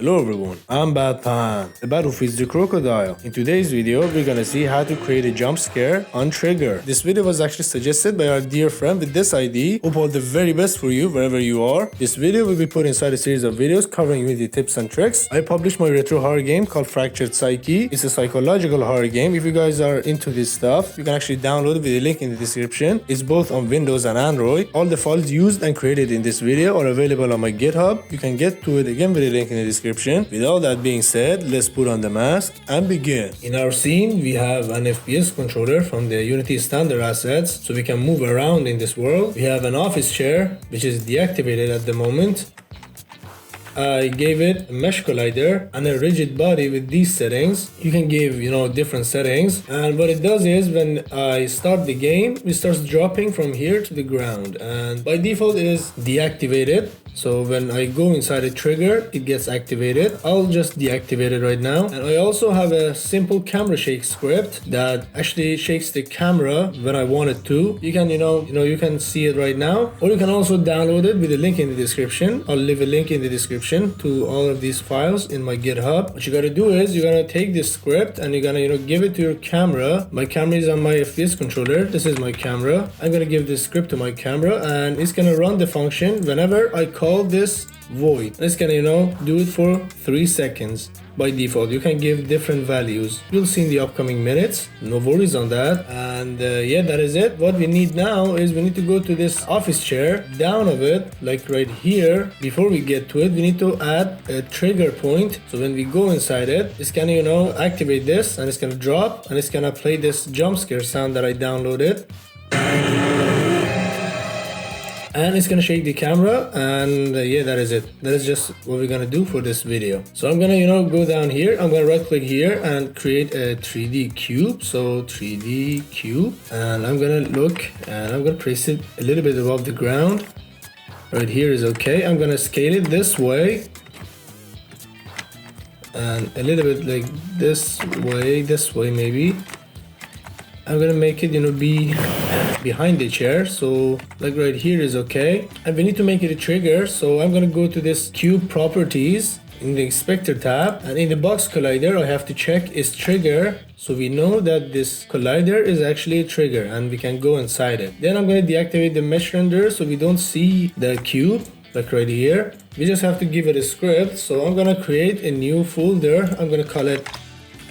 Hello everyone, I'm Bad Pan, the bat who feeds the crocodile. In today's video, we're gonna see how to create a jump scare on trigger. This video was actually suggested by our dear friend with this ID. Hope all the very best for you wherever you are. This video will be put inside a series of videos covering Unity tips and tricks. I published my retro horror game called Fractured Psyche. It's a psychological horror game. If you guys are into this stuff, you can actually download it with a link in the description. It's both on Windows and Android. All the files used and created in this video are available on my GitHub. You can get to it again with a link in the description. With all that being said, let's put on the mask and begin. In our scene, we have an FPS controller from the Unity standard assets, so we can move around in this world. We have an office chair, which is deactivated at the moment. I gave it a mesh collider and a rigid body with these settings. You can give, different settings. And what it does is when I start the game, it starts dropping from here to the ground. And by default, it is deactivated. So when I go inside a trigger, it gets activated. I'll just deactivate it right now. And I also have a simple camera shake script that actually shakes the camera when I want it to. You can, you can see it right now, or you can also download it with a link in the description. I'll leave a link in the description to all of these files in my GitHub. What you gotta do is you're gonna take this script and you're gonna, give it to your camera. My camera is on my FPS controller. This is my camera. I'm gonna give this script to my camera and it's gonna run the function whenever I call this void. It's gonna, do it for 3 seconds. By default, you can give different values. You'll see in the upcoming minutes. No worries on that. And yeah, that is it. What we need now is we need to go to this office chair, down of it, like right here. Before we get to it, we need to add a trigger point. So when we go inside it, it's gonna, activate this and it's gonna drop and it's gonna play this jump scare sound that I downloaded. And it's gonna shake the camera, and yeah, that is it. That is just what we're gonna do for this video. So I'm gonna, go down here. I'm gonna right click here and create a 3D cube. So 3D cube, and I'm gonna look and I'm gonna place it a little bit above the ground. Right here is okay. I'm gonna scale it this way and a little bit like this way maybe. I'm gonna make it, be behind the chair, so like right here is okay. And we need to make it a trigger, so I'm gonna go to this cube properties in the inspector tab, and in the box collider I have to check is trigger, so we know that this collider is actually a trigger and we can go inside it. Then I'm gonna deactivate the mesh render so we don't see the cube, like right here. We just have to give it a script, so I'm gonna create a new folder. I'm gonna call it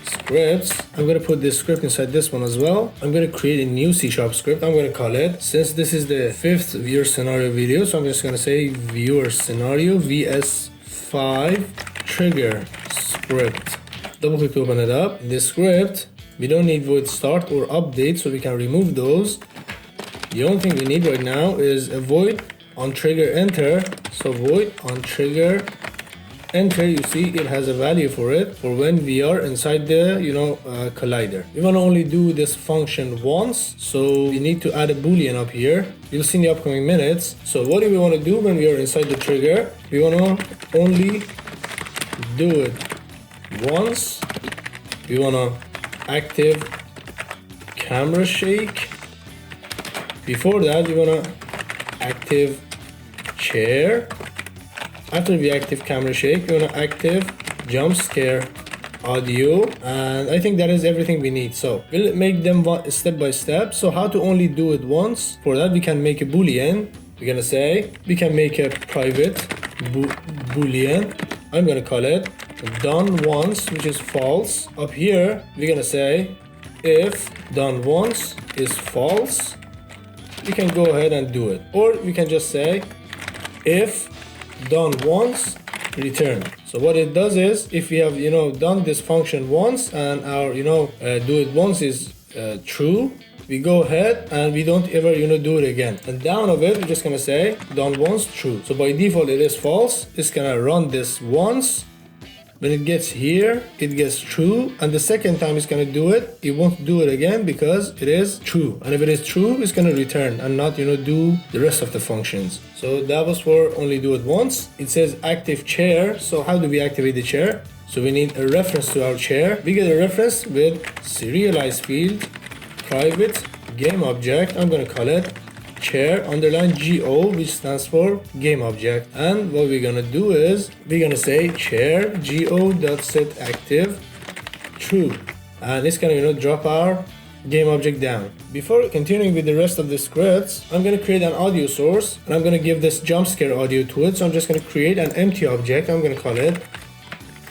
scripts. I'm gonna put this script inside this one as well. I'm gonna create a new C# script. I'm gonna call it, since this is the 5th viewer scenario video, so I'm just gonna say viewer scenario vs5 trigger script. Double click to open it up. In this script, we don't need void start or update, so we can remove those. The only thing we need right now is a void on trigger enter. So void on trigger enter, you see it has a value for it for when we are inside the collider. We want to only do this function once, so we need to add a boolean up here. You'll see in the upcoming minutes. So what do we want to do when we are inside the trigger? We want to only do it once. We want to active camera shake. Before that, we want to active chair. After we active camera shake, we want to active jump scare audio, and I think that is everything we need. So we'll make them step by step. So how to only do it once? For that, we can make a boolean. We're gonna say we can make a private boolean. I'm gonna call it done once, which is false. Up here, we're gonna say if done once is false, we can go ahead and do it, or we can just say if done once return. So what it does is, if we have done this function once and our do it once is true, we go ahead and we don't ever do it again. And down of it, we're just gonna say done once true. So by default it is false. It's gonna run this once. When it gets here, it gets true, and the second time it's gonna do it, it won't do it again because it is true. And if it is true, it's gonna return and not do the rest of the functions. So that was for only do it once. It says active chair. So how do we activate the chair? So we need a reference to our chair. We get a reference with serialized field, private game object. I'm gonna call it chair underline GO, which stands for game object. And what we're gonna do is we're gonna say chair go.set active true, and it's gonna drop our game object down. Before continuing with the rest of the scripts, I'm going to create an audio source and I'm going to give this jump scare audio to it. So I'm just going to create an empty object. I'm going to call it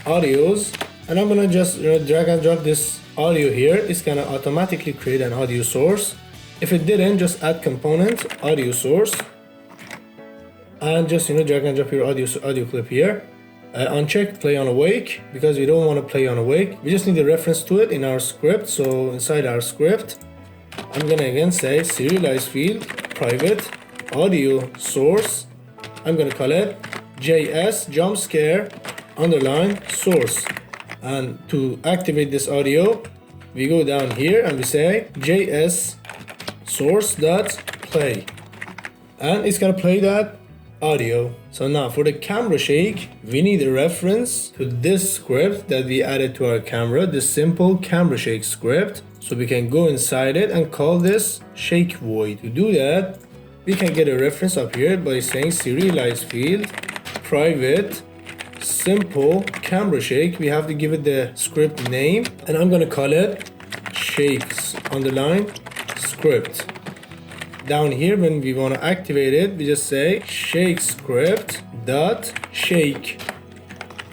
audios, and I'm going to just drag and drop this audio here. It's going to automatically create an audio source. If it didn't, just add component audio source and just drag and drop your audio clip here. Uncheck play on awake because we don't want to play on awake. We just need a reference to it in our script. So inside our script, I'm gonna again say serialize field private audio source. I'm gonna call it JS jumpscare underline source. And to activate this audio, we go down here and we say JS source dot play, and it's gonna play that audio. So now for the camera shake, we need a reference to this script that we added to our camera, the simple camera shake script. So we can go inside it and call this shake void. To do that, we can get a reference up here by saying serialize field private simple camera shake. We have to give it the script name, and I'm gonna call it shakes underline script. Down here, when we want to activate it, we just say shake script dot shake.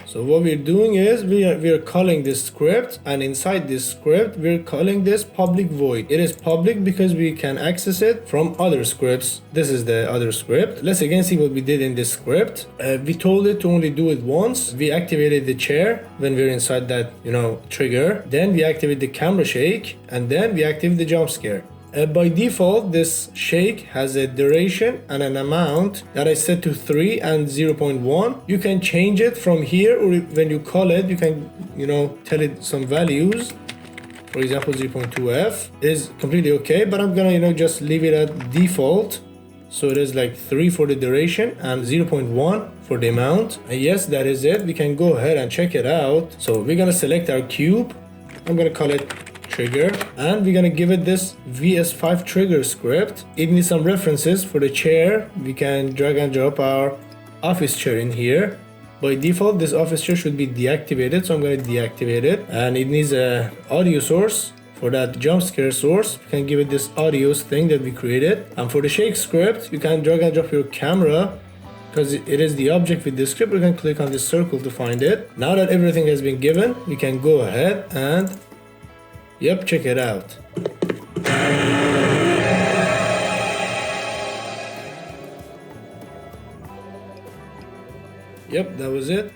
So what we're doing is we are calling this script, and inside this script we're calling this public void. It is public because we can access it from other scripts. This is the other script. Let's again see what we did in this script. We told it to only do it once. We activated the chair when we're inside that trigger. Then we activate the camera shake, and then we activate the jump scare. By default, this shake has a duration and an amount that I set to 3 and 0.1. You can change it from here, or when you call it, you can, tell it some values. For example, 0.2f is completely okay, but I'm gonna, just leave it at default. So it is like 3 for the duration and 0.1 for the amount. And yes, that is it. We can go ahead and check it out. So we're gonna select our cube. I'm gonna call it trigger, and we're gonna give it this VS5 trigger script. It needs some references. For the chair, we can drag and drop our office chair in here. By default, this office chair should be deactivated, so I'm going to deactivate it. And it needs a audio source. For that jump scare source, you can give it this audios thing that we created. And for the shake script, you can drag and drop your camera because it is the object with this script. You can click on this circle to find it. Now that everything has been given, we can go ahead and check it out. That was it.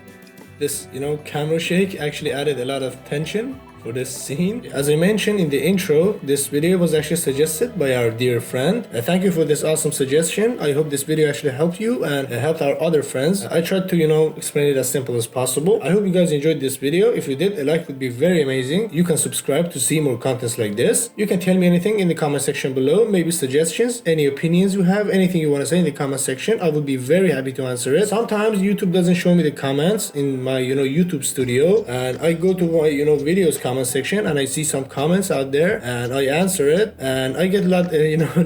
This, camera shake actually added a lot of tension for this scene. As I mentioned in the intro, this video was actually suggested by our dear friend. Thank you for this awesome suggestion. I hope this video actually helped you and helped our other friends. I tried to, explain it as simple as possible. I hope you guys enjoyed this video. If you did, a like would be very amazing. You can subscribe to see more contents like this. You can tell me anything in the comment section below, maybe suggestions, any opinions you have, anything you want to say in the comment section. I would be very happy to answer it. Sometimes YouTube doesn't show me the comments in my, YouTube studio, and I go to my, videos comment section and I see some comments out there and I answer it, and I get a lot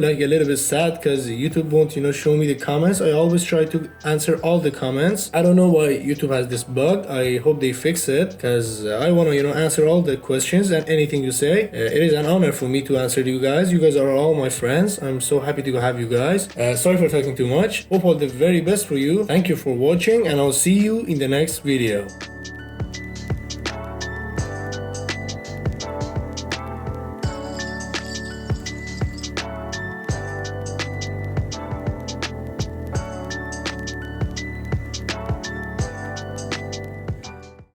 like a little bit sad because YouTube won't show me the comments. I always try to answer all the comments. I don't know why YouTube has this bug. I hope they fix it because I want to answer all the questions and anything you say. It is an honor for me to answer you guys. You guys are all my friends. I'm so happy to have you guys. Sorry for talking too much. Hope all the very best for you. Thank you for watching, and I'll see you in the next video.